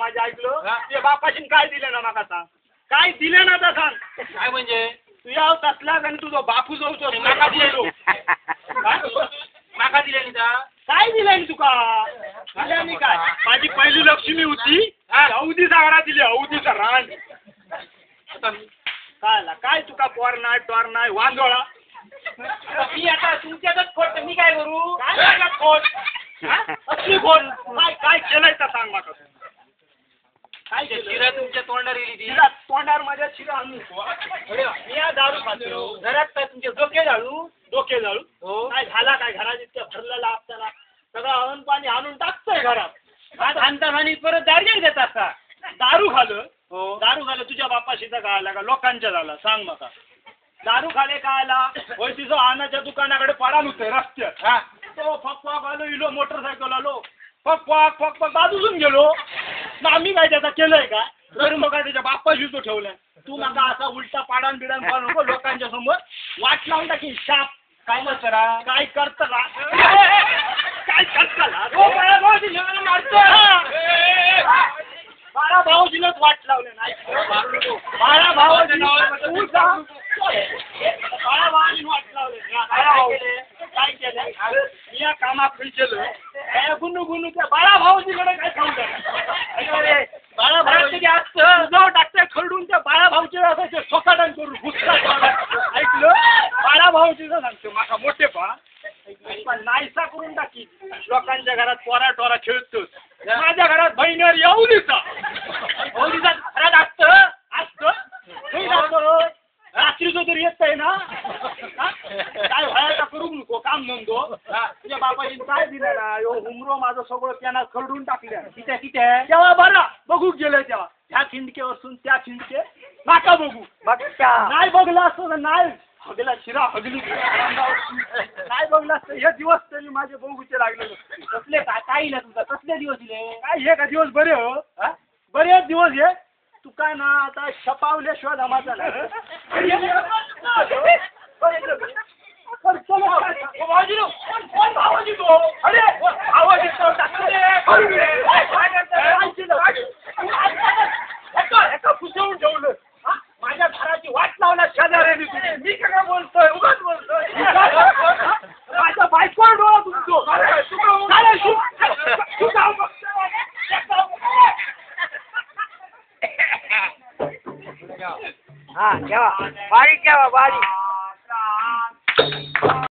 माझे ऐकलं तुझ्या बापाशी काय दिले ना माका सांग काय दिले ना तर सांग काय म्हणजे तुझ्या तसलाच आणि तुझा बापू जाऊचो माका दिलेलो माका दिले नि काय दिलंय तुका दिल्याने काय माझी पहिली लक्ष्मी होती अवधीचा घरा दिली अवधीचा रान काय तुका पोर नाही टोर नाही वांजोळा मी आता तुमच्यातच खोट मी काय करू काय खोट असली खोट काय केलंय तर सांग माका काय शिरा तुमच्या तोंडावर गेली ती तोंडावर माझ्या शिरा आणून मी दारू खातो घरात काय तुमचे डोके डोके जाळू हो काय झाला काय घरात इतक्या भरलेला आपल्याला सगळं अन्न पाणी आणून टाकतोय घरात आज आणता आणि परत दारू देत असता दारू खालं हो दारू खालं तुझ्या बापाशीचा काय आला का लोकांच्या झाला सांग मका दारू खाले काय आला होय तिचं आणाच्या दुकानाकडे पडा होतोय रस्त्यात तो फक आलो इलो मोटरसायकल आलो फक बाजून गेलो ना आम्ही काय त्याचा केलंय का तर मग काय त्याच्या बापाशी तो ठेवलाय तू मका असा उलटा पाडान बिडान पाडू नको लोकांच्या समोर वाट लावून टाकी शाप काय करा काय करत काय बाळा भाऊजीलाच वाट लावले नाही बाळा भाऊजी बाळा भाऊजी वाट लावले काय केलं मी या कामात केलं काय गुन्नू त्या बाळा भाऊजीकडे काय सांगतो बाळा भाऊ असतं टाकतंय खरडून त्या बाळा भाऊचे असायचे सोकाटन करून घुसता ऐकलं बाळा भाऊजीचं सांगतो माझा मोठे पण नाहीसा करून टाकी लोकांच्या घरात टोरा खेळतोस माझ्या घरात बहिणीवर येऊ दिसा घरात असतं रात्रीचं तरी येत आहे ना काय व्हायचा करू नको काम नंदो तुझ्या बापाची काय दिलं ना हुमरो माझं सगळं त्यांना खरडून टाकलं किती तेव्हा बरं बघू गेलं तेव्हा ह्या खिंडकेपासून त्या खिंडके नाका बघू नाही बघलं असतं तर नाही हगला शिरा हगली नाही बघलं असतं हे दिवस तरी माझे बघूचे लागले कसले काय ना तुमचा कसले दिवस दिले काय हे का दिवस बरे हो बरेच दिवस हे तू काय ना आता शपावल्याशिवाय धमाचा नाही फुसवून ठेवलं माझ्या घराची वाट लावला शेजाऱ्याने तुम्ही मी काय बोलतोय उगाच बोलतोय माझ्या बायकोवर डोळा तुमचो हा ठेवा बारीक ठेवा बारीक